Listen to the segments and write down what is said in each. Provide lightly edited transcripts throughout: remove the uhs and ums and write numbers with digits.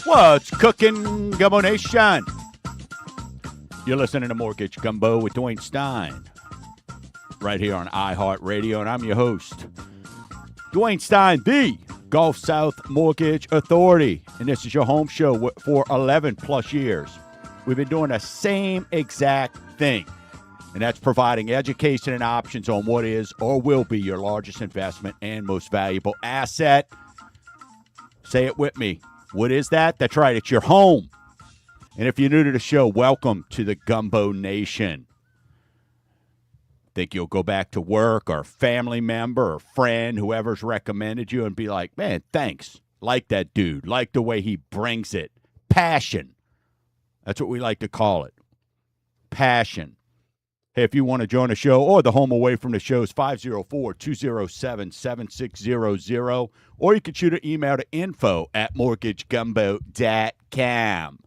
What's cooking, Gumbo Nation? You're listening to Mortgage Gumbo with Dwayne Stein, right here on iHeartRadio, and I'm your host, Dwayne Stein, the Gulf South Mortgage Authority, and this is your home show for 11 plus years. We've been doing the same exact thing, and that's providing education and options on what is or will be your largest investment and most valuable asset. Say it with me. What is that? That's right. It's your home. And if you're new to the show, welcome to the Gumbo Nation. Think you'll go back to work or family member or friend, whoever's recommended you, and be like, man, thanks. Like that dude. Like the way he brings it. Passion. That's what we like to call it. Passion. Hey, if you want to join the show or the home away from the show is 504-207-7600, or you can shoot an email to info@mortgagegumbo.com.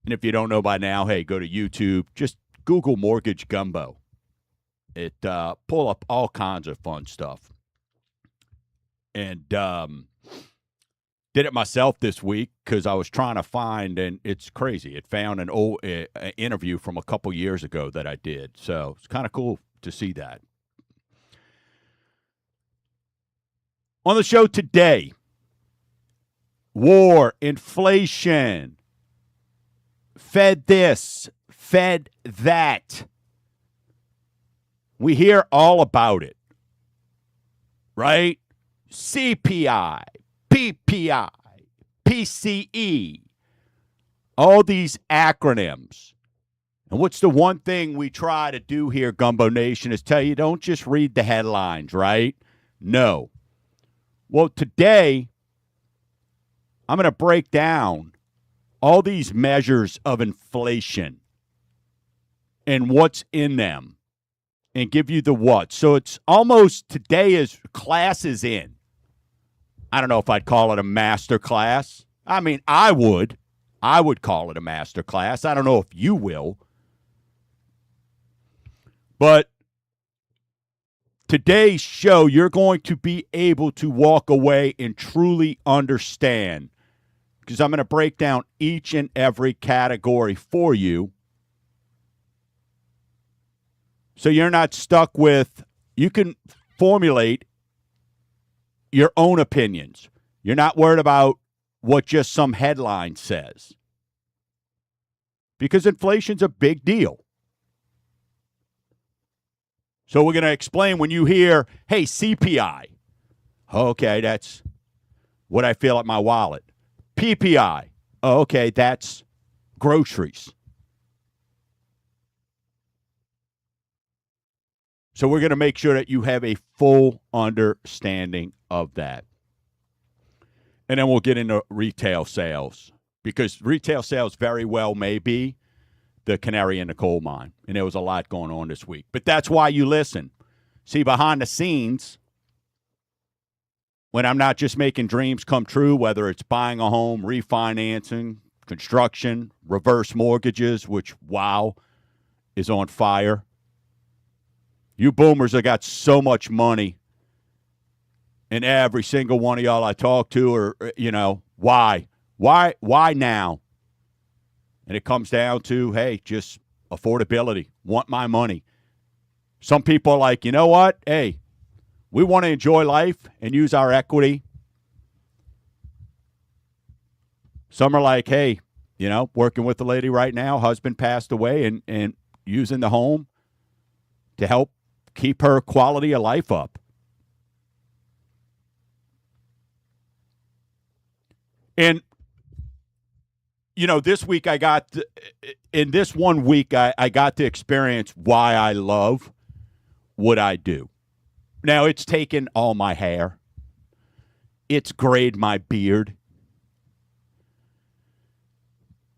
And if you don't know by now, hey, go to YouTube. Just Google Mortgage Gumbo. It pull up all kinds of fun stuff. And did it myself this week because I was trying to find, and it's crazy. It found an old interview from a couple years ago that I did. So it's kind of cool to see that. On the show today, war, inflation, Fed this, Fed that. We hear all about it, right? CPI, PPI, PCE, all these acronyms. And what's the one thing we try to do here, Gumbo Nation, is tell you don't just read the headlines, right? No. Well, today, I'm going to break down all these measures of inflation and what's in them and give you the what. So it's almost today is classes in. I don't know if I'd call it a master class. I mean, I would. I would call it a master class. I don't know if you will. But today's show, you're going to be able to walk away and truly understand, because I'm going to break down each and every category for you. So you're not stuck with, you can formulate your own opinions. You're not worried about what just some headline says. Because inflation's a big deal. So we're going to explain when you hear, hey, CPI. Okay, that's what I feel at my wallet. PPI. Oh, okay, that's groceries. So we're going to make sure that you have a full understanding of that. And then we'll get into retail sales, because retail sales very well may be the canary in the coal mine. And there was a lot going on this week. But that's why you listen. See, behind the scenes, when I'm not just making dreams come true, whether it's buying a home, refinancing, construction, reverse mortgages, which, wow, is on fire. You boomers have got so much money, and every single one of y'all I talk to are, why? Why now? And it comes down to, hey, just affordability. Want my money. Some people are like, you know what? Hey, we want to enjoy life and use our equity. Some are like, hey, working with the lady right now, husband passed away, and using the home to help keep her quality of life up. And, this week in this 1 week, I got to experience why I love what I do. Now, it's taken all my hair. It's grayed my beard.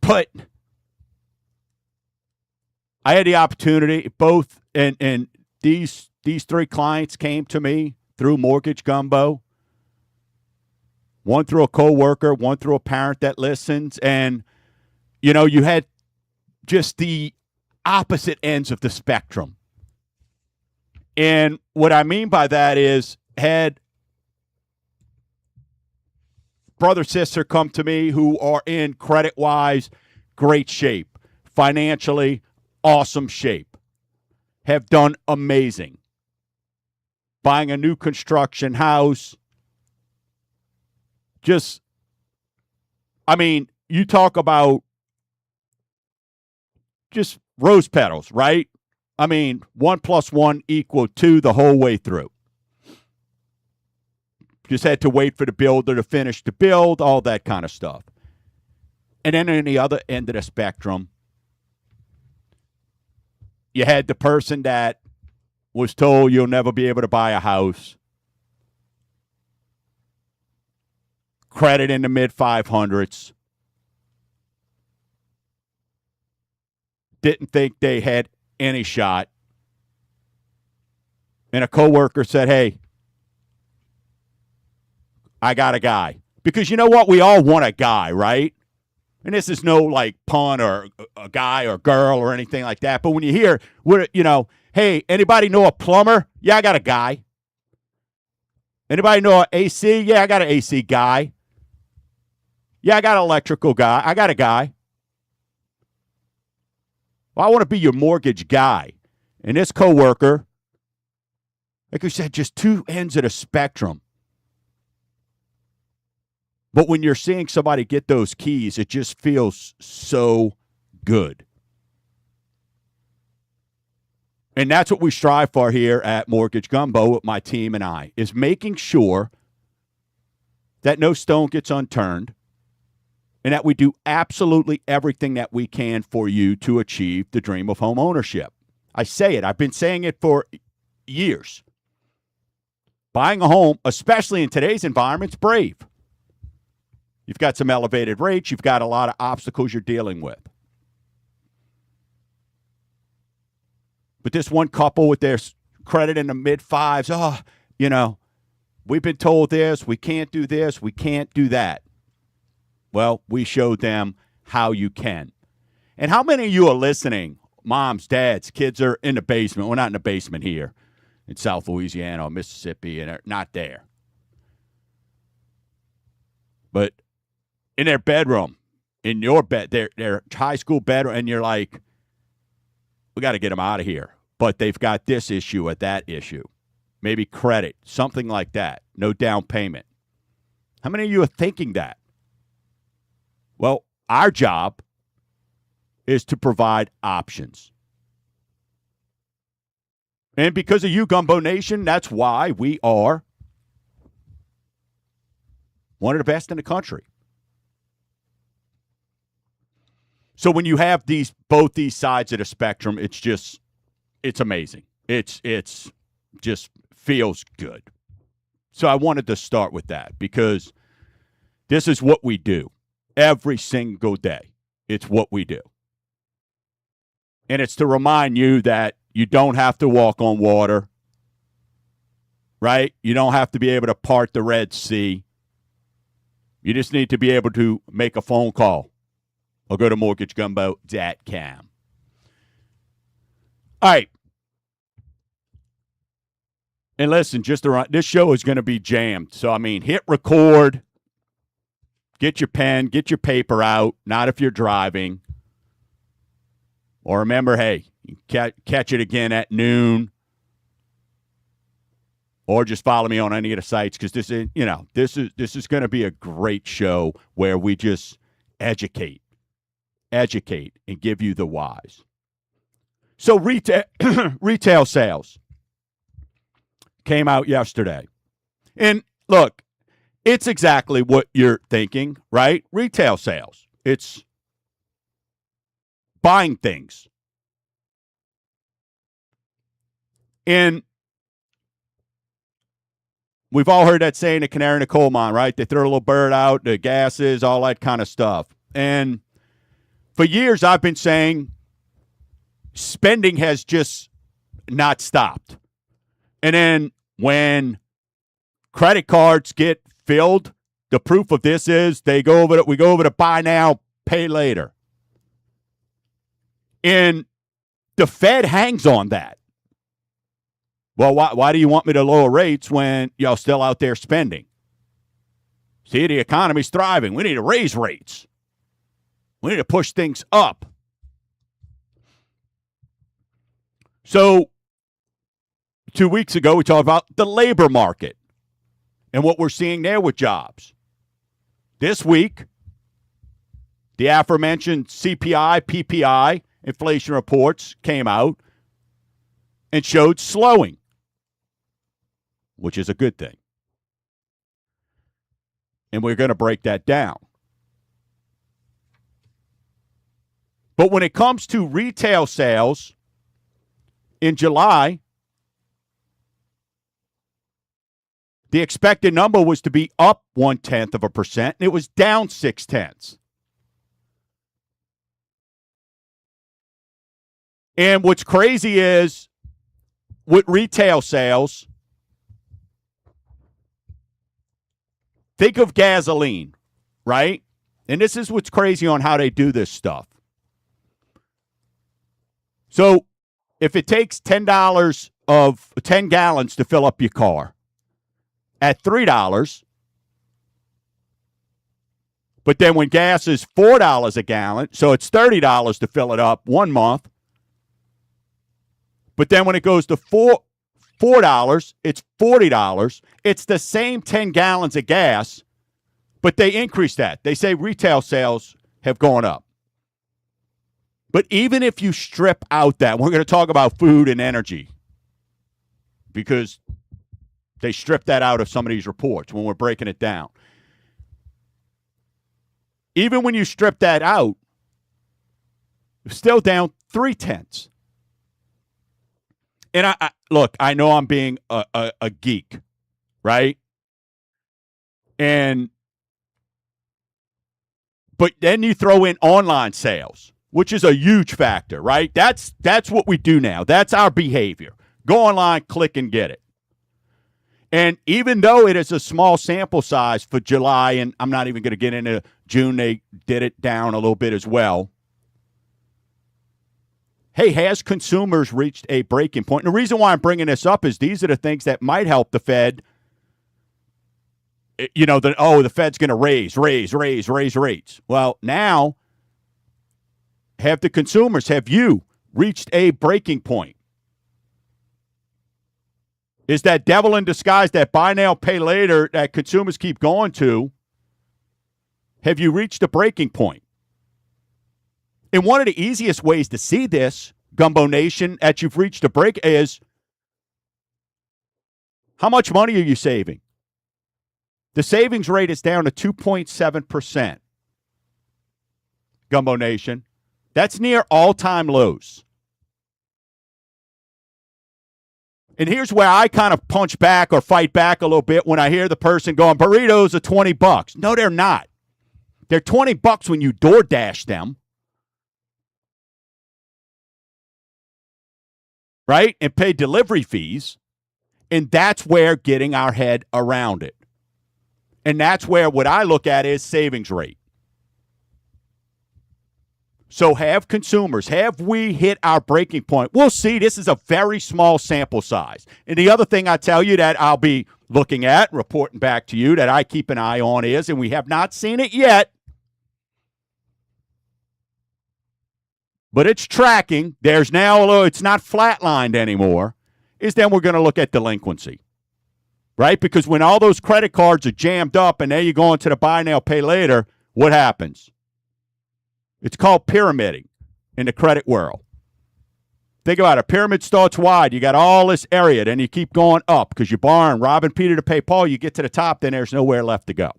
But I had the opportunity, both, and these three clients came to me through Mortgage Gumbo. One through a coworker, one through a parent that listens. And, you had just the opposite ends of the spectrum. And what I mean by that is, had brother, sister come to me who are in credit-wise great shape, financially awesome shape, have done amazing. Buying a new construction house. Just, I mean, you talk about just rose petals, right? I mean, 1 + 1 = 2 the whole way through. Just had to wait for the builder to finish the build, all that kind of stuff. And then on the other end of the spectrum, you had the person that was told you'll never be able to buy a house. Credit in the mid-500s. Didn't think they had any shot. And a coworker said, hey, I got a guy. Because you know what? We all want a guy, right? And this is no like pun or a guy or girl or anything like that. But when you hear, hey, anybody know a plumber? Yeah, I got a guy. Anybody know an AC? Yeah, I got an AC guy. Yeah, I got an electrical guy. I got a guy. Well, I want to be your mortgage guy. And this coworker, like I said, just two ends of the spectrum. But when you're seeing somebody get those keys, it just feels so good. And that's what we strive for here at Mortgage Gumbo with my team and I, is making sure that no stone gets unturned and that we do absolutely everything that we can for you to achieve the dream of home ownership. I say it. I've been saying it for years. Buying a home, especially in today's environment, is brave. You've got some elevated rates. You've got a lot of obstacles you're dealing with. But this one couple with their credit in the mid-5s, we've been told this, we can't do this, we can't do that. Well, we showed them how you can. And how many of you are listening? Moms, dads, kids are in the basement. We're not in the basement here in South Louisiana or Mississippi, and they're not there. But in their bedroom, in your bed, their high school bedroom, and you're like, we got to get them out of here. But they've got this issue or that issue. Maybe credit, something like that. No down payment. How many of you are thinking that? Well, our job is to provide options. And because of you, Gumbo Nation, that's why we are one of the best in the country. So when you have both these sides of the spectrum, it's amazing. It's just feels good. So I wanted to start with that because this is what we do every single day. It's what we do. And it's to remind you that you don't have to walk on water, right? You don't have to be able to part the Red Sea. You just need to be able to make a phone call or go to mortgagegumbo.com. All right. And listen, this show is going to be jammed. So, hit record. Get your pen, get your paper out. Not if you're driving. Or remember, hey, you catch it again at noon. Or just follow me on any of the sites because this is going to be a great show where we just educate, and give you the whys. So retail sales came out yesterday. And look, it's exactly what you're thinking, right? Retail sales. It's buying things. And we've all heard that saying, the canary in the coal mine, right? They throw a little bird out, the gases, all that kind of stuff. And for years, I've been saying spending has just not stopped. And then when credit cards get filled, the proof of this is we go over to buy now, pay later. And the Fed hangs on that. Well, why do you want me to lower rates when y'all still out there spending? See, the economy's thriving. We need to raise rates. We need to push things up. So 2 weeks ago, we talked about the labor market and what we're seeing there with jobs. This week, the aforementioned CPI, PPI inflation reports came out and showed slowing, which is a good thing. And we're going to break that down. But when it comes to retail sales in July, the expected number was to be up 0.1%, and it was down 0.6. And what's crazy is with retail sales, think of gasoline, right? And this is what's crazy on how they do this stuff. So if it takes $10 of 10 gallons to fill up your car at $3, but then when gas is $4 a gallon, so it's $30 to fill it up 1 month, but then when it goes to $4, it's $40. It's the same 10 gallons of gas, but they increase that. They say retail sales have gone up. But even if you strip out that, we're going to talk about food and energy because they strip that out of some of these reports when we're breaking it down. Even when you strip that out, it's still down 0.3. And I look, I know I'm being a geek, right? But then you throw in online sales, which is a huge factor, right? That's what we do now. That's our behavior. Go online, click, and get it. And even though it is a small sample size for July, and I'm not even going to get into June, they did it down a little bit as well. Hey, has consumers reached a breaking point? And the reason why I'm bringing this up is these are the things that might help the Fed. You know, the Fed's going to raise rates. Well, now, have the consumers, have you reached a breaking point? Is that devil in disguise, that buy now, pay later that consumers keep going to, have you reached a breaking point? And one of the easiest ways to see this, Gumbo Nation, that you've reached a break is how much money are you saving? The savings rate is down to 2.7%. Gumbo Nation. That's near all-time lows. And here's where I kind of punch back or fight back a little bit when I hear the person going, burritos are $20. No, they're not. They're $20 when you DoorDash them. Right? And pay delivery fees. And that's where getting our head around it. And that's where what I look at is savings rate. So have consumers, have we hit our breaking point? We'll see. This is a very small sample size. And the other thing I tell you that I'll be looking at, reporting back to you, that I keep an eye on is, and we have not seen it yet, but it's tracking. There's now a little, it's not flatlined anymore, is then we're going to look at delinquency, right? Because when all those credit cards are jammed up and there you go into the buy now, pay later, what happens? It's called pyramiding in the credit world. Think about it. A pyramid starts wide. You got all this area. Then you keep going up because you're borrowing, robbing Peter to pay Paul. You get to the top, then there's nowhere left to go.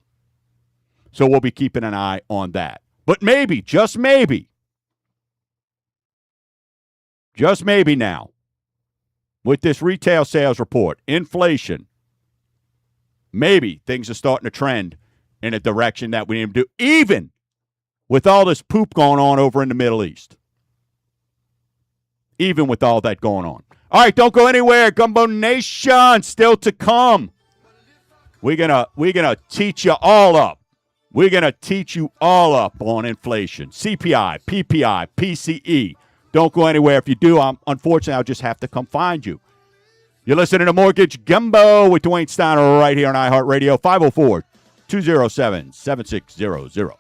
So we'll be keeping an eye on that. But maybe, just maybe now, with this retail sales report, inflation, maybe things are starting to trend in a direction that we need to do, even with all this poop going on over in the Middle East. Even with all that going on. All right, don't go anywhere. Gumbo Nation, still to come. We're gonna teach you all up. We're gonna teach you all up on inflation. CPI, PPI, PCE, Don't go anywhere. If you do, unfortunately, I'll just have to come find you. You're listening to Mortgage Gumbo with Dwayne Steiner right here on iHeartRadio, 504-207-7600.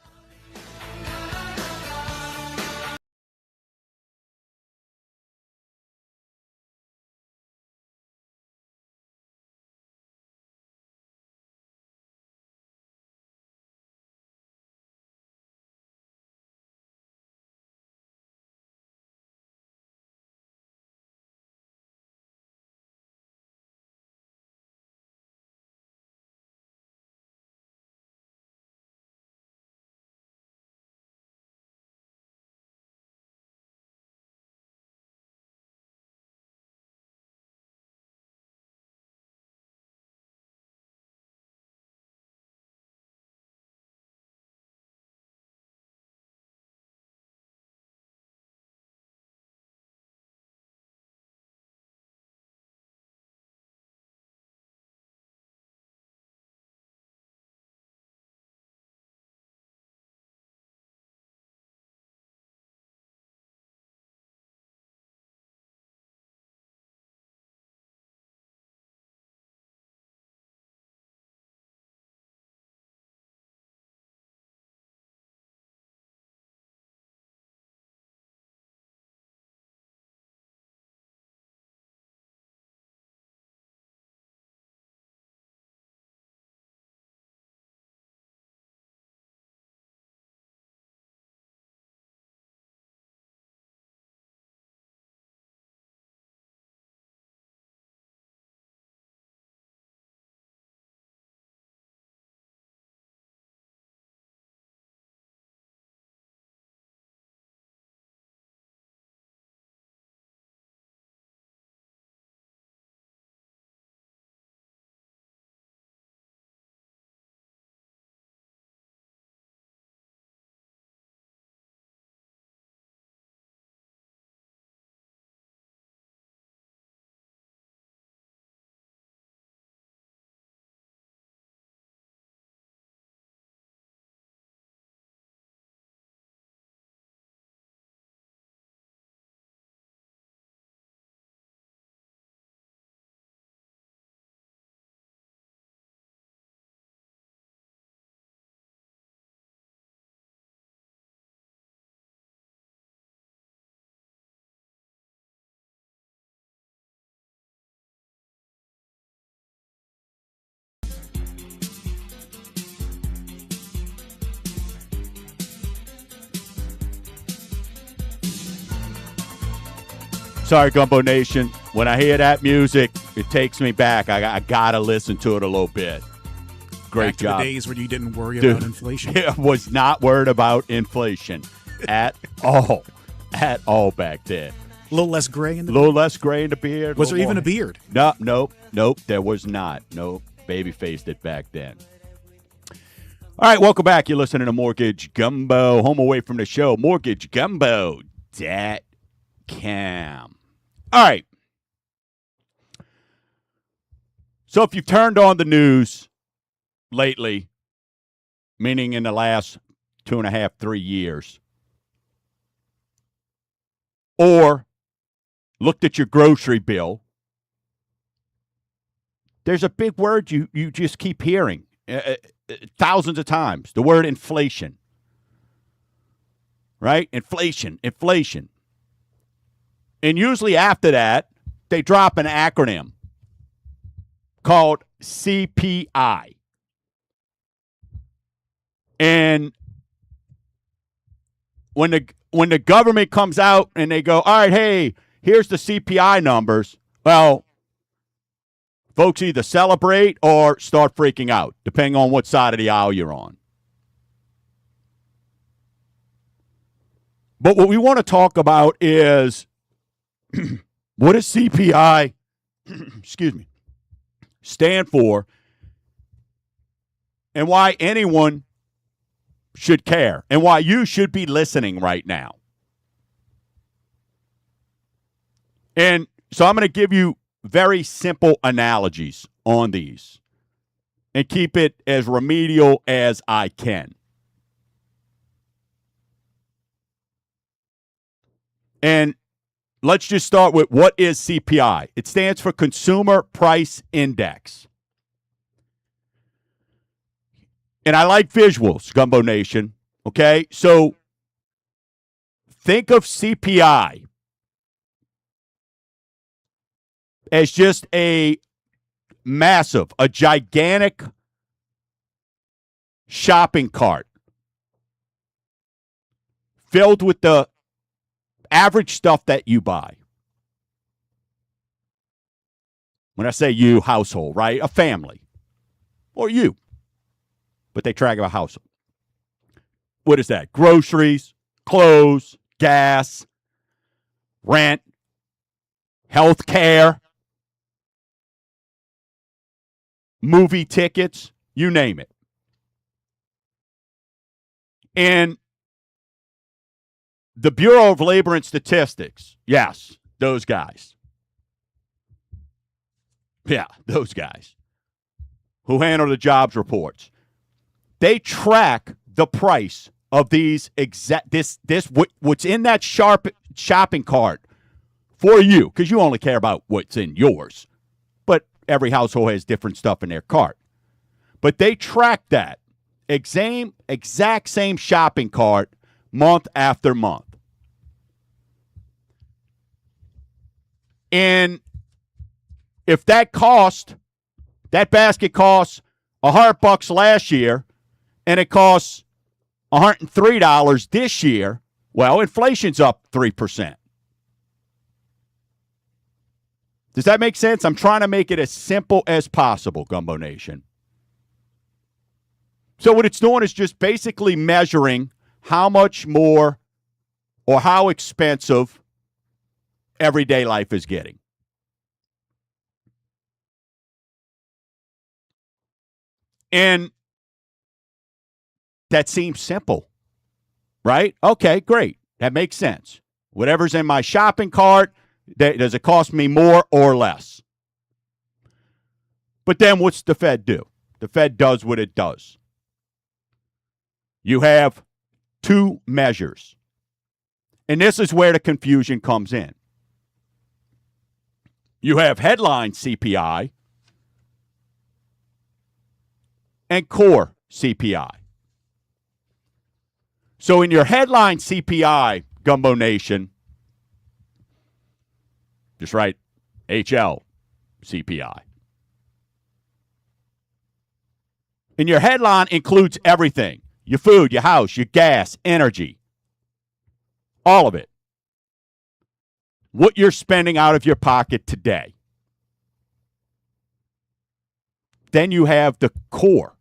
Sorry, Gumbo Nation. When I hear that music, it takes me back. I got to listen to it a little bit. Great back to job. the days when you didn't worry about inflation. I was not worried about inflation at all. At all back then. A little less gray in the beard. A little less gray in the beard. Was there even a beard? No, nope. There was not. Nope. Baby-faced it back then. All right, welcome back. You're listening to Mortgage Gumbo. Home away from the show. MortgageGumbo.com. All right. So if you've turned on the news lately, meaning in the last 2.5, 3 years, or looked at your grocery bill, there's a big word you just keep hearing thousands of times, the word inflation. Right? Inflation. And usually after that, they drop an acronym called CPI. And when the government comes out and they go, all right, hey, here's the CPI numbers, well, folks either celebrate or start freaking out, depending on what side of the aisle you're on. But what we want to talk about is what does CPI stand for, and why anyone should care, and why you should be listening right now. And so I'm going to give you very simple analogies on these and keep it as remedial as I can. And let's just start with what is CPI. It stands for Consumer Price Index. And I like visuals, Gumbo Nation. Okay? So think of CPI as just a gigantic shopping cart filled with the average stuff that you buy. When I say you, household, right? A family. Or you. But they track a household. What is that? Groceries, clothes, gas, rent, health care, movie tickets, you name it. And the Bureau of Labor and Statistics, yes, those guys. Yeah, those guys who handle the jobs reports. They track the price of these what's in that shopping cart for you, because you only care about what's in yours. But every household has different stuff in their cart. But they track that exact same shopping cart month after month. And if that basket cost $100 last year, and it costs $103 this year, well, inflation's up 3%. Does that make sense? I'm trying to make it as simple as possible, Gumbo Nation. So what it's doing is just basically measuring how much more or how expensive everyday life is getting. And that seems simple, right? Okay, great. That makes sense. Whatever's in my shopping cart, does it cost me more or less? But then what's the Fed do? The Fed does what it does. You have two measures. And this is where the confusion comes in. You have headline CPI and core CPI. So in your headline CPI, Gumbo Nation, just write HL CPI. And your headline includes everything. Your food, your house, your gas, energy. All of it. What you're spending out of your pocket today. Then you have the core.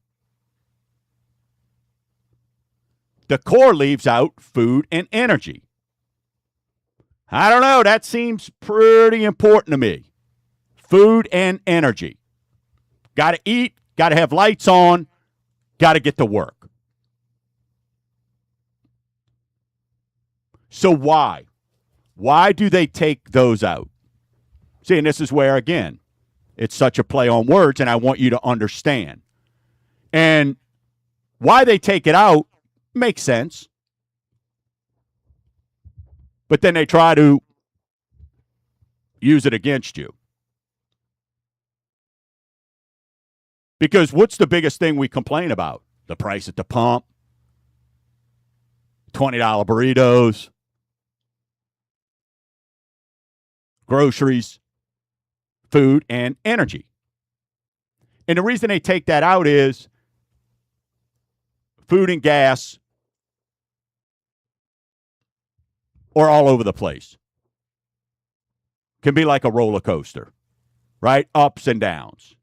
The core leaves out food and energy. I don't know. That seems pretty important to me. Food and energy. Got to eat. Got to have lights on. Got to get to work. So why? Why do they take those out? See, and this is where, again, it's such a play on words, and I want you to understand. And why they take it out makes sense. But then they try to use it against you. Because what's the biggest thing we complain about? The price at the pump, $20 burritos, groceries, food, and energy. And the reason they take that out is food and gas are all over the place. Can be like a roller coaster, right? Ups and downs.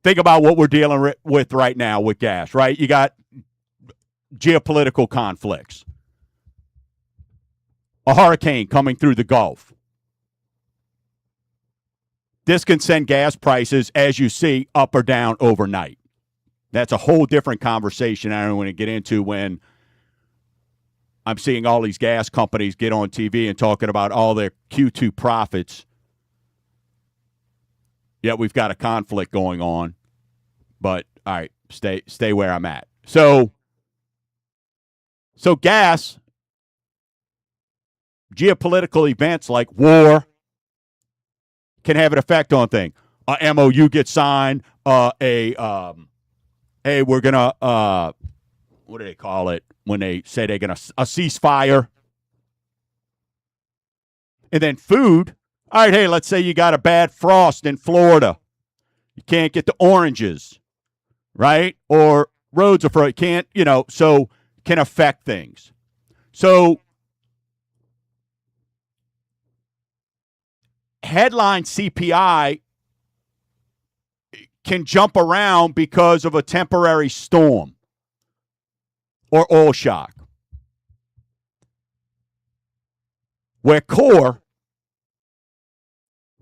Think about what we're dealing with right now with gas, right? You got geopolitical conflicts. A hurricane coming through the Gulf. This can send gas prices, as you see, up or down overnight. That's a whole different conversation I don't want to get into when I'm seeing all these gas companies get on TV and talking about all their Q2 profits. Yet we've got a conflict going on. But, all right, stay where I'm at. So gas geopolitical events like war can have an effect on things. A MOU gets signed. Hey, we're gonna what do they call it when they say they're gonna a ceasefire? And then food. All right, hey, let's say you got a bad frost in Florida. You can't get the oranges, right? Or roads are frozen. Can't, so can affect things. So headline CPI can jump around because of a temporary storm or oil shock. Where core,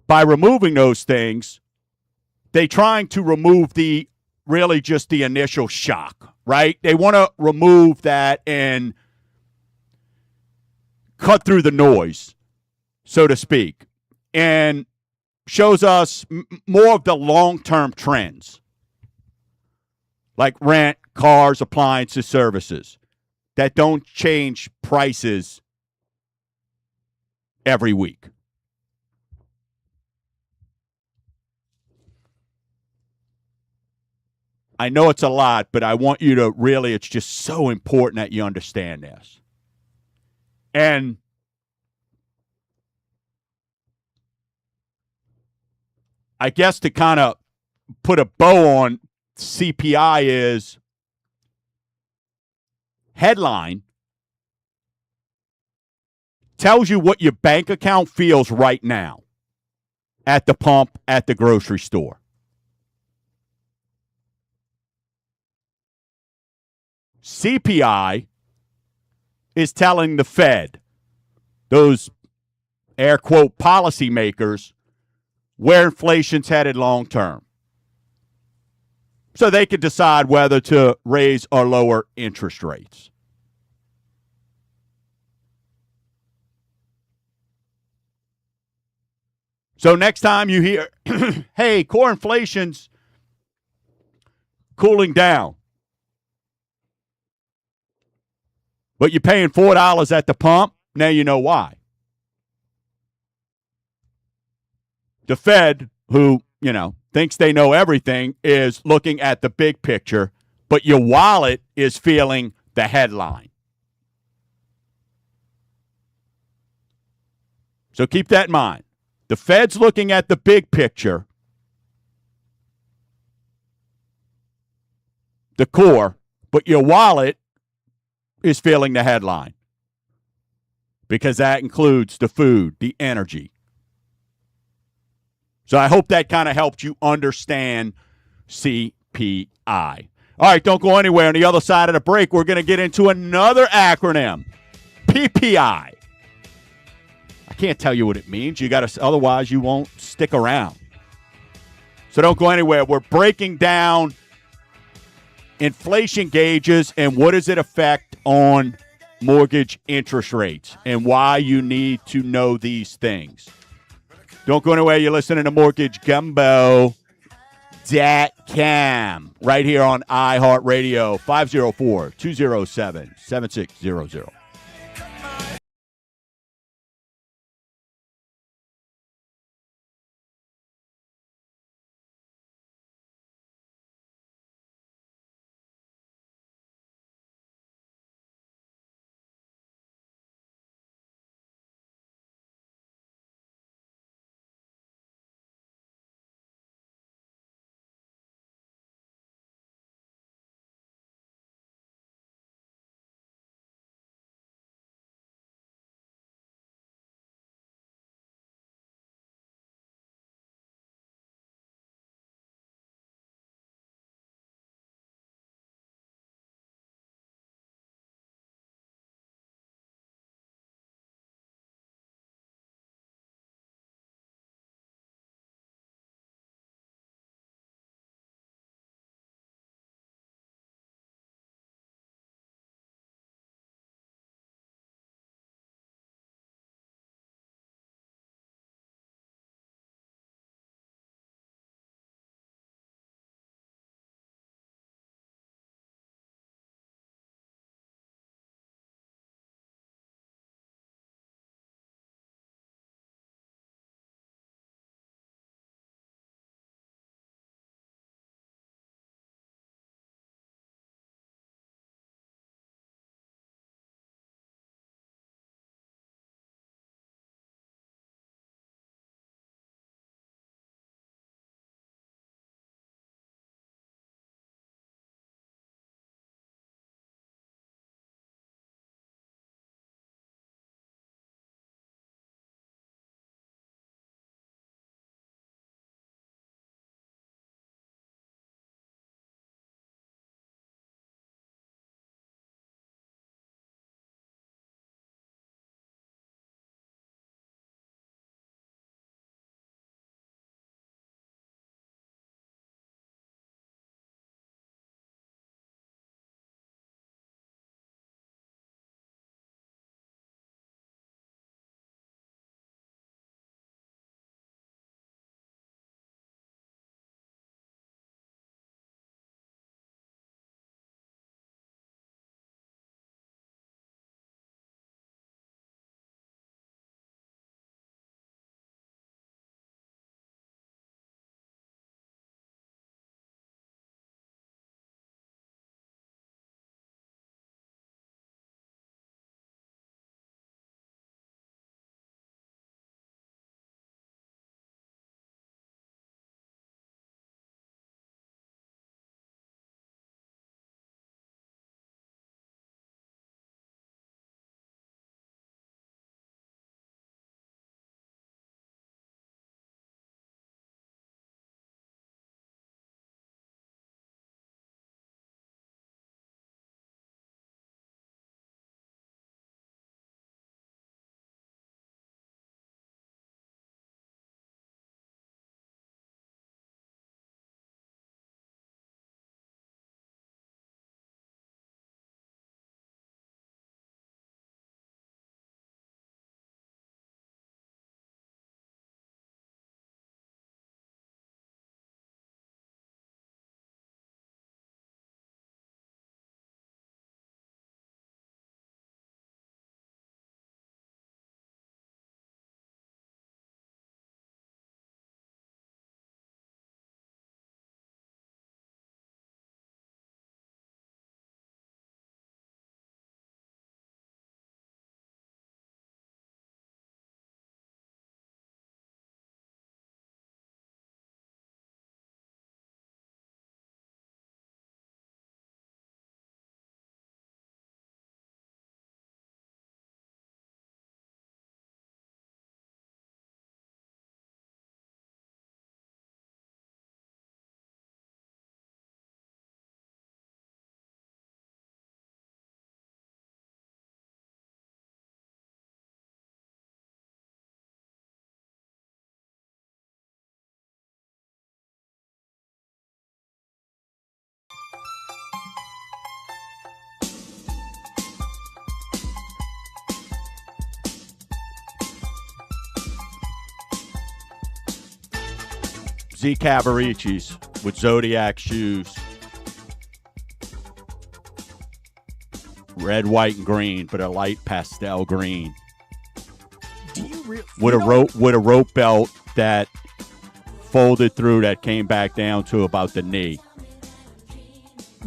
by removing those things, they trying to remove really just the initial shock, right? They want to remove that and cut through the noise, so to speak, and shows us more of the long-term trends, like rent, cars, appliances, services, that don't change prices every week. I know it's a lot, but I want you to really, it's just so important that you understand this. And I guess to kind of put a bow on CPI is headline tells you what your bank account feels right now at the pump, at the grocery store. CPI is telling the Fed, those air quote policymakers, where inflation's headed long term. So they could decide whether to raise or lower interest rates. So next time you hear, hey, core inflation's cooling down, but you're paying $4 at the pump, now you know why. The Fed, who, thinks they know everything, is looking at the big picture, but your wallet is feeling the headline. So keep that in mind. The Fed's looking at the big picture, the core, but your wallet is feeling the headline because that includes the food, the energy. So I hope that kind of helped you understand CPI. All right, don't go anywhere. On the other side of the break, we're going to get into another acronym, PPI. I can't tell you what it means. You got to, otherwise you won't stick around. So don't go anywhere. We're breaking down inflation gauges and what does it affect on mortgage interest rates and why you need to know these things. Don't go anywhere. You're listening to Mortgage Gumbo.com right here on iHeartRadio, 504-207-7600. Z Cavaricis with Zodiac shoes. Red, white, and green, but a light pastel green. With a rope belt that folded through that came back down to about the knee.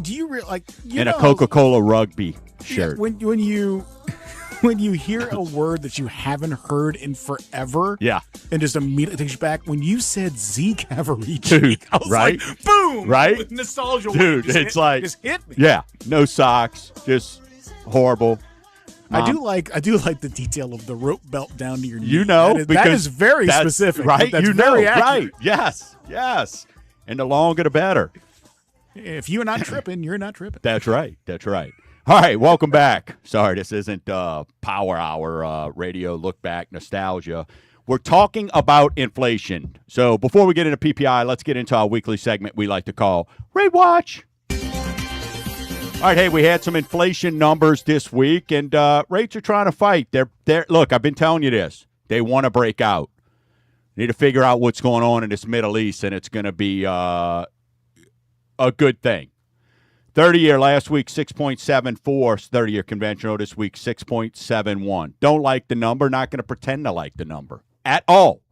Do you really a Coca-Cola rugby shirt? When you hear a word that you haven't heard in forever, and just immediately takes you back. When you said Z Cavarici, dude, I was right? like, boom, right? With nostalgia, dude, it's like just hit me. Yeah, no socks, just horrible. I do like the detail of the rope belt down to your knee. You know, that is very specific, right? That's you very know, accurate. right? Yes, and the longer the better. If you're not tripping, you're not tripping. That's right. All right, welcome back. Sorry, this isn't Power Hour radio look back nostalgia. We're talking about inflation. So before we get into PPI, let's get into our weekly segment we like to call Rate Watch. All right, hey, we had some inflation numbers this week, and rates are trying to fight. They're look, I've been telling you this. They want to break out. Need to figure out what's going on in this Middle East, and it's going to be a good thing. 30-year last week, 6.74. 30-year conventional this week, 6.71. Don't like the number. Not going to pretend to like the number at all.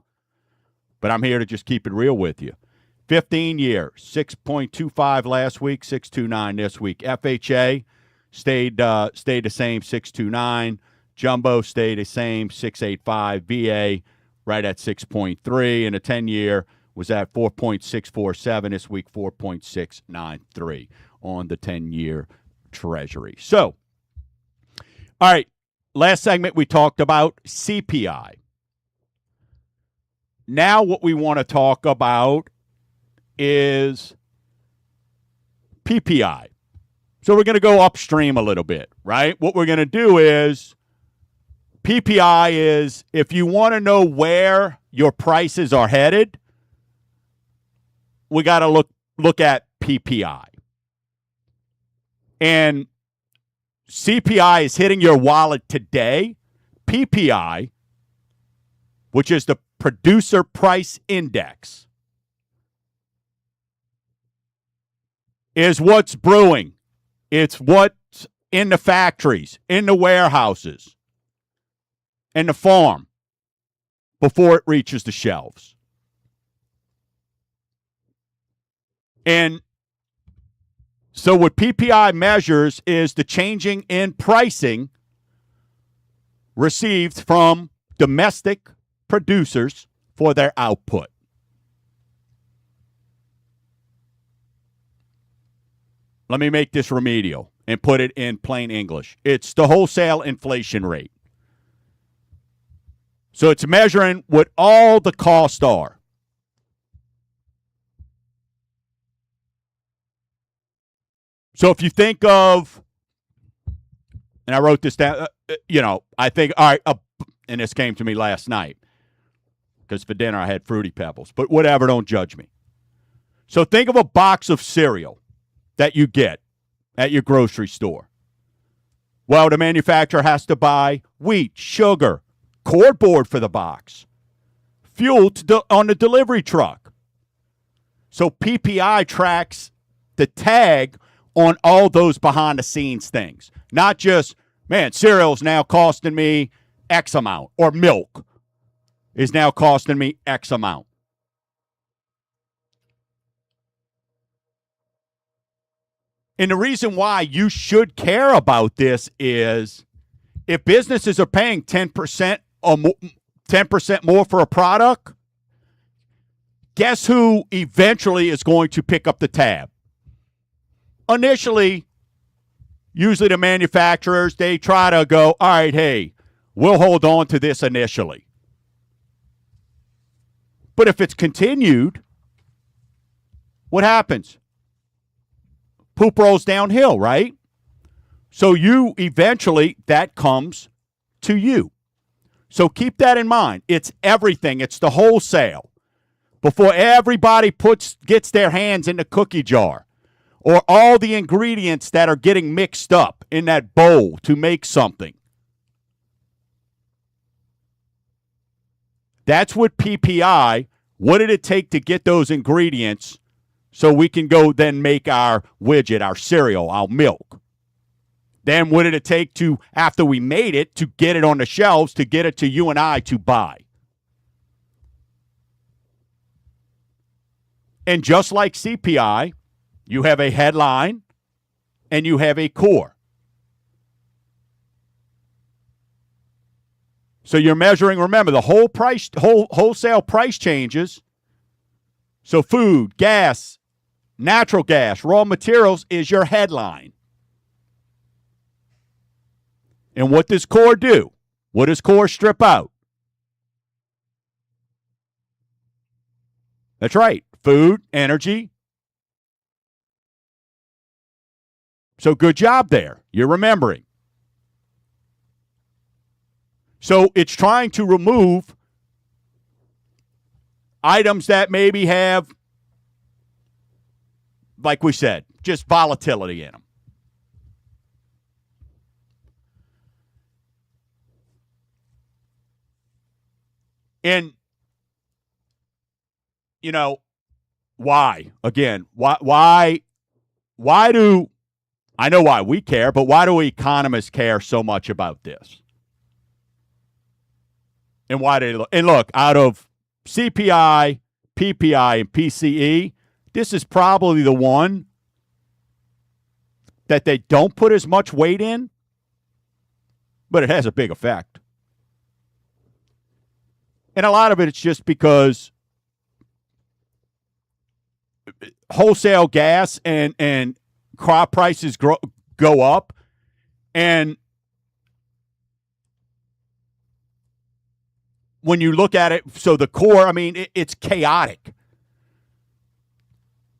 But I'm here to just keep it real with you. 15-year, 6.25 last week, 6.29 this week. FHA stayed the same, 6.29. Jumbo stayed the same, 6.85. VA right at 6.3. And a 10-year was at 4.647 this week, 4.693 on the 10-year Treasury. So, all right, last segment we talked about CPI. Now what we want to talk about is PPI. So we're going to go upstream a little bit, right? What we're going to do is PPI is if you want to know where your prices are headed, we got to look at PPI. And CPI is hitting your wallet today. PPI, which is the Producer Price Index, is what's brewing. It's what's in the factories, in the warehouses, in the farm before it reaches the shelves. And so what PPI measures is the changing in pricing received from domestic producers for their output. Let me make this remedial and put it in plain English. It's the wholesale inflation rate. So it's measuring what all the costs are. So if you think of, and I wrote this down, I think, all right, and this came to me last night because for dinner I had Fruity Pebbles, but whatever, don't judge me. So think of a box of cereal that you get at your grocery store. Well, the manufacturer has to buy wheat, sugar, cardboard for the box, fuel on the delivery truck. So PPI tracks the tag on all those behind-the-scenes things. Not just, cereal's now costing me X amount, or milk is now costing me X amount. And the reason why you should care about this is if businesses are paying 10% or 10% more for a product, guess who eventually is going to pick up the tab? Initially, usually the manufacturers, they try to go, all right, hey, we'll hold on to this initially. But if it's continued, what happens? Poop rolls downhill, right? So you eventually, that comes to you. So keep that in mind. It's everything. It's the wholesale. Before everybody gets their hands in the cookie jar or all the ingredients that are getting mixed up in that bowl to make something. That's what PPI What did it take to get those ingredients so we can go then make our widget, our cereal, our milk? Then what did it take to, after we made it, to get it on the shelves, to get it to you and I to buy? And just like CPI, you have a headline and you have a core. So you're measuring, remember, the wholesale price changes. So food, gas, natural gas, raw materials is your headline. And what does core do? What does core strip out? That's right. Food, energy. So good job there. You're remembering. So it's trying to remove items that maybe have, like we said, just volatility in them. And, you know, why? Again, why do, I know why we care, but why do economists care so much about this? And why do they look? And look, out of CPI, PPI, and PCE, this is probably the one that they don't put as much weight in, but it has a big effect. And a lot of it, it's just because wholesale gas and crop prices go up, and when you look at it, so the core, I mean, it's chaotic,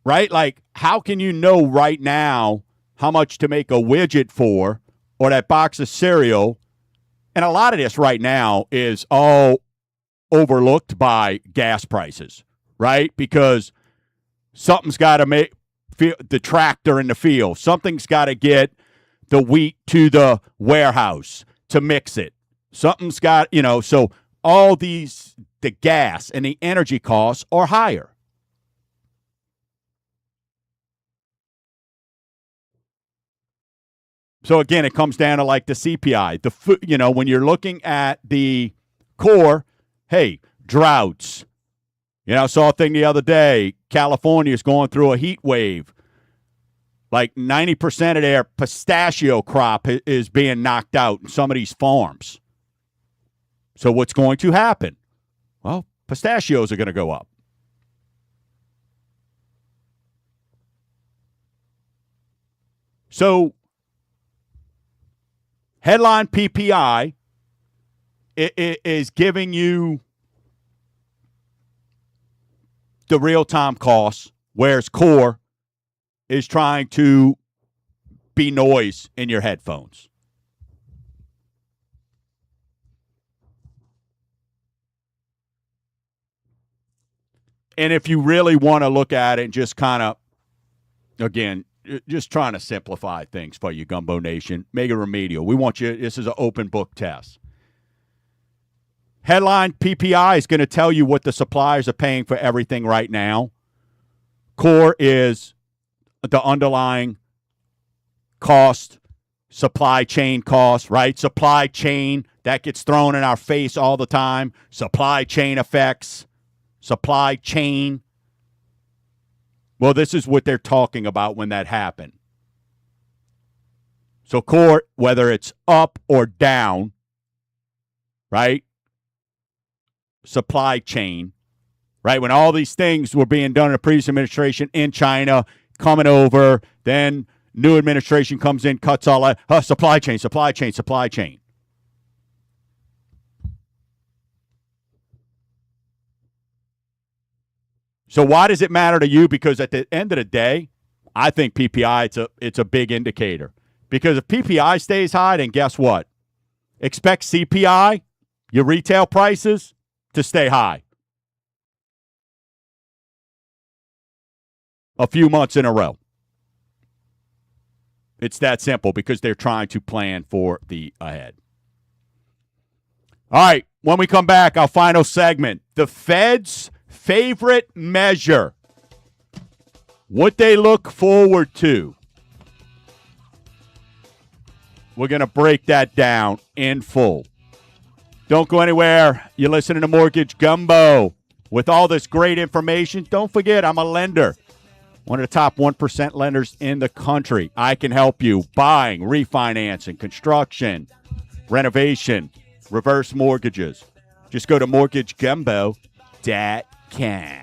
right? Like, how can you know right now how much to make a widget for or that box of cereal? And a lot of this right now is all overlooked by gas prices, right? Because something's got to make the tractor in the field. Something's got to get the wheat to the warehouse to mix it. Something's got, so all these, the gas and the energy costs are higher. So again, it comes down to like the CPI. When you're looking at the core, hey, droughts. I saw a thing the other day. California is going through a heat wave. Like 90% of their pistachio crop is being knocked out in some of these farms. So what's going to happen? Well, pistachios are going to go up. So headline PPI is giving you the real-time costs, whereas core is trying to be noise in your headphones. And if you really want to look at it and just kind of, again, just trying to simplify things for you, Gumbo Nation, make it remedial. We want you, this is an open book test. Headline PPI is going to tell you what the suppliers are paying for everything right now. Core is the underlying cost, supply chain cost, right? Supply chain, that gets thrown in our face all the time. Supply chain effects, supply chain. Well, this is what they're talking about when that happened. So core, whether it's up or down, right? Supply chain, right? When all these things were being done in the previous administration in China, coming over, then new administration comes in, cuts all that. Supply chain. So why does it matter to you? Because at the end of the day, I think PPI, it's a big indicator. Because if PPI stays high, then guess what? Expect CPI, your retail prices, to stay high a few months in a row. It's that simple because they're trying to plan for the ahead. All right, when we come back, our final segment, the Fed's favorite measure, what they look forward to. We're going to break that down in full. Don't go anywhere. You're listening to Mortgage Gumbo. With all this great information, don't forget I'm a lender. One of the top 1% lenders in the country. I can help you buying, refinancing, construction, renovation, reverse mortgages. Just go to mortgagegumbo.com.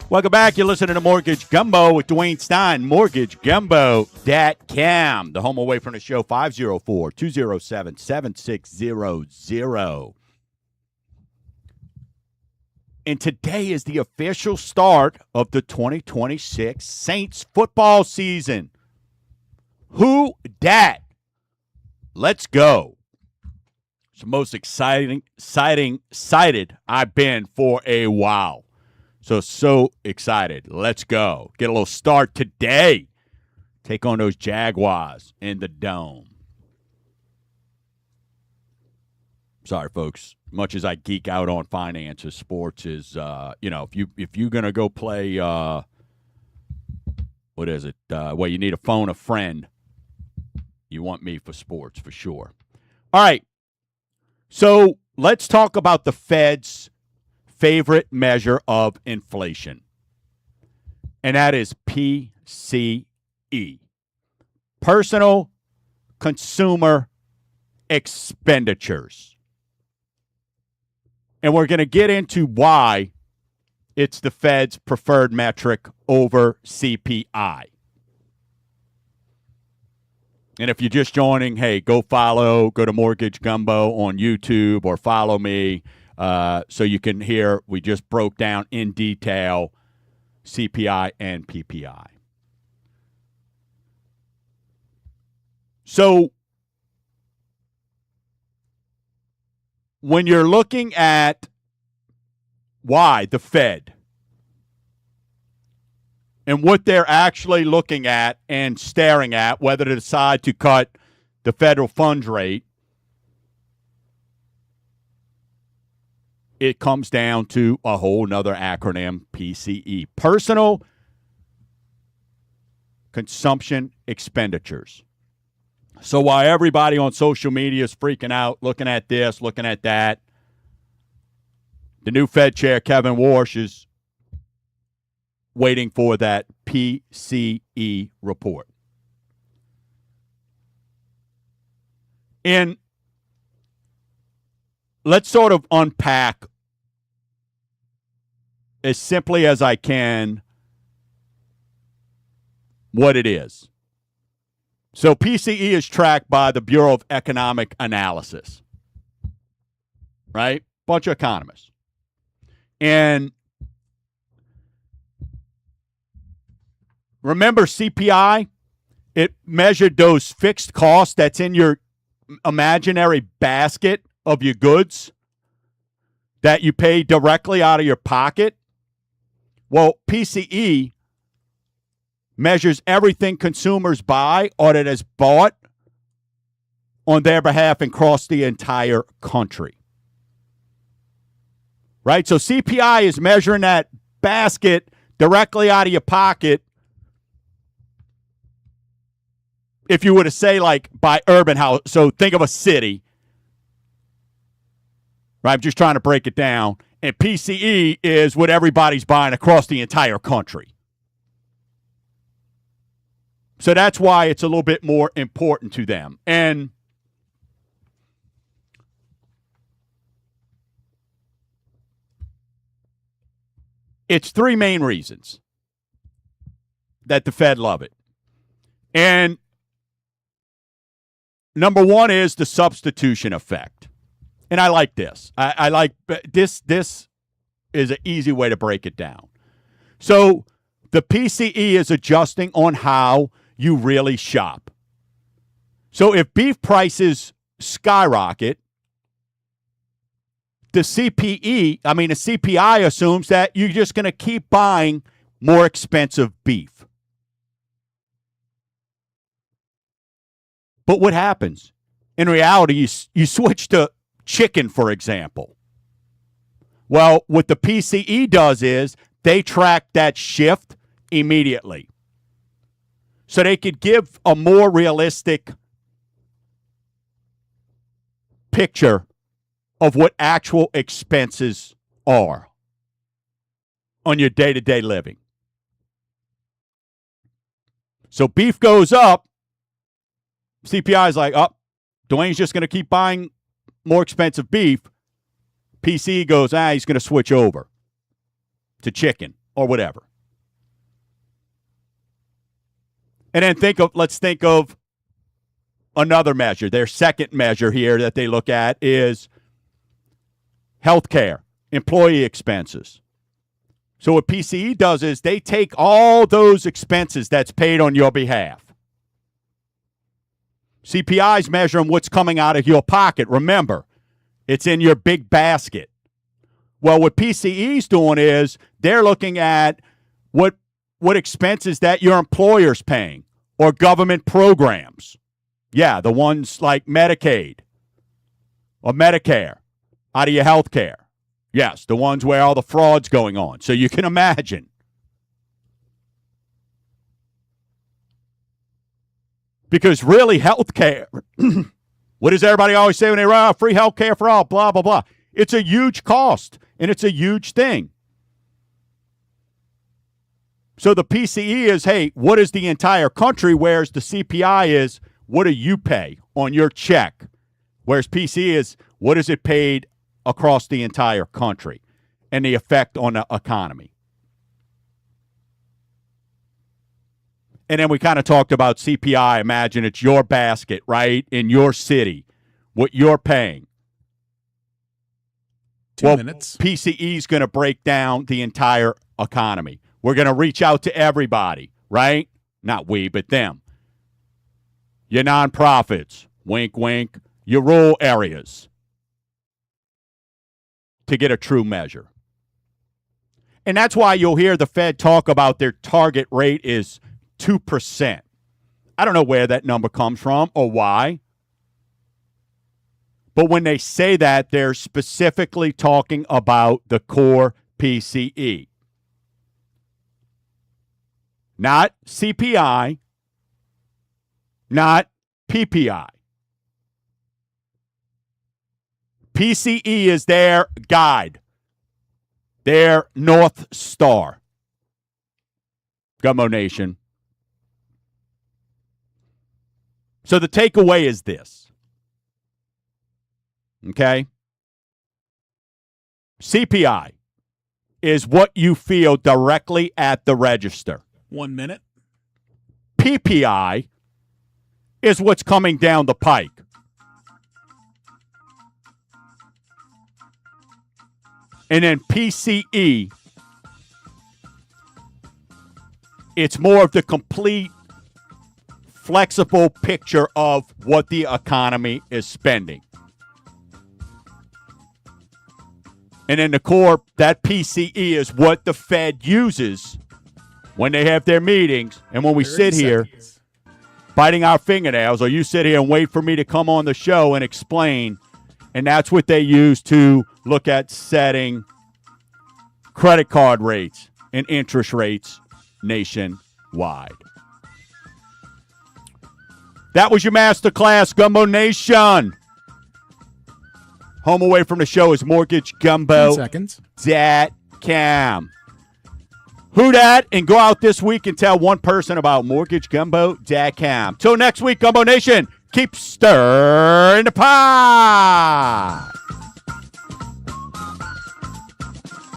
Welcome back. You're listening to Mortgage Gumbo with Dwayne Stein. MortgageGumbo.com. The home away from the show, 504-207-7600. And today is the official start of the 2026 Saints football season. Who dat? Let's go. It's the most excited I've been for a while. So excited. Let's go. Get a little start today. Take on those Jaguars in the Dome. Sorry, folks. Much as I geek out on finances, sports is, if you're going to go play, what is it? You need to phone a friend. You want me for sports, for sure. All right. So let's talk about the Fed's favorite measure of inflation, and that is PCE, personal consumer expenditures. And we're going to get into why it's the Fed's preferred metric over CPI. And if you're just joining, hey, go to Mortgage Gumbo on YouTube or follow me. So you can hear, we just broke down in detail CPI and PPI. So when you're looking at why the Fed and what they're actually looking at and staring at, whether to decide to cut the federal funds rate, it comes down to a whole nother acronym, PCE. Personal Consumption Expenditures. So while everybody on social media is freaking out, looking at this, looking at that, the new Fed chair, Kevin Warsh, is waiting for that PCE report. And let's sort of unpack as simply as I can what it is. So PCE is tracked by the Bureau of Economic Analysis, right? Bunch of economists. And remember CPI? It measured those fixed costs that's in your imaginary basket of your goods that you pay directly out of your pocket. Well, PCE measures everything consumers buy or that is bought on their behalf and across the entire country. Right? So CPI is measuring that basket directly out of your pocket. If you were to say, like, by urban house, so think of a city, right? I'm just trying to break it down. And PCE is what everybody's buying across the entire country. So that's why it's a little bit more important to them. And it's three main reasons that the Fed love it. And number one is the substitution effect. And I like this. I like this. This is an easy way to break it down. So the PCE is adjusting on how you really shop. So if beef prices skyrocket, the CPI assumes that you're just going to keep buying more expensive beef. But what happens? In reality, you switch to chicken, for example. Well, what the PCE does is they track that shift immediately. So they could give a more realistic picture of what actual expenses are on your day-to-day living. So beef goes up. CPI is like, Dwayne's just going to keep buying more expensive beef. PCE goes, he's going to switch over to chicken or whatever. And then let's think of another measure. Their second measure here that they look at is healthcare, employee expenses. So what PCE does is they take all those expenses that's paid on your behalf. CPI is measuring what's coming out of your pocket. Remember, it's in your big basket. Well, what PCE is doing is they're looking at what expenses that your employer's paying or government programs. Yeah, the ones like Medicaid or Medicare out of your health care. Yes, the ones where all the fraud's going on. So you can imagine. Because really, health care, what does everybody always say when they run out? Free health care for all, blah, blah, blah. It's a huge cost, and it's a huge thing. So the PCE is, hey, what is the entire country? Whereas the CPI is, what do you pay on your check? Whereas PCE is, what is it paid across the entire country and the effect on the economy? And then we kind of talked about CPI. Imagine it's your basket, right, in your city, what you're paying. 2 minutes. PCE is going to break down the entire economy. We're going to reach out to everybody, right? Not we, but them. Your nonprofits, wink, wink, your rural areas, to get a true measure. And that's why you'll hear the Fed talk about their target rate is 2%. I don't know where that number comes from or why. But when they say that, they're specifically talking about the core PCE. Not CPI, not PPI. PCE is their guide, their North Star. Gumbo Nation. So the takeaway is this. Okay? CPI is what you feel directly at the register. 1 minute. PPI is what's coming down the pike. And then PCE, it's more of the complete, flexible picture of what the economy is spending. And then the core, that PCE is what the Fed uses when they have their meetings. And when we sit here biting our fingernails, or you sit here and wait for me to come on the show and explain, and that's what they use to look at setting credit card rates and interest rates nationwide. That was your masterclass, Gumbo Nation. Home away from the show is MortgageGumbo.com. Who dat? And go out this week and tell one person about MortgageGumbo.com. Till next week, Gumbo Nation, keep stirring the pot.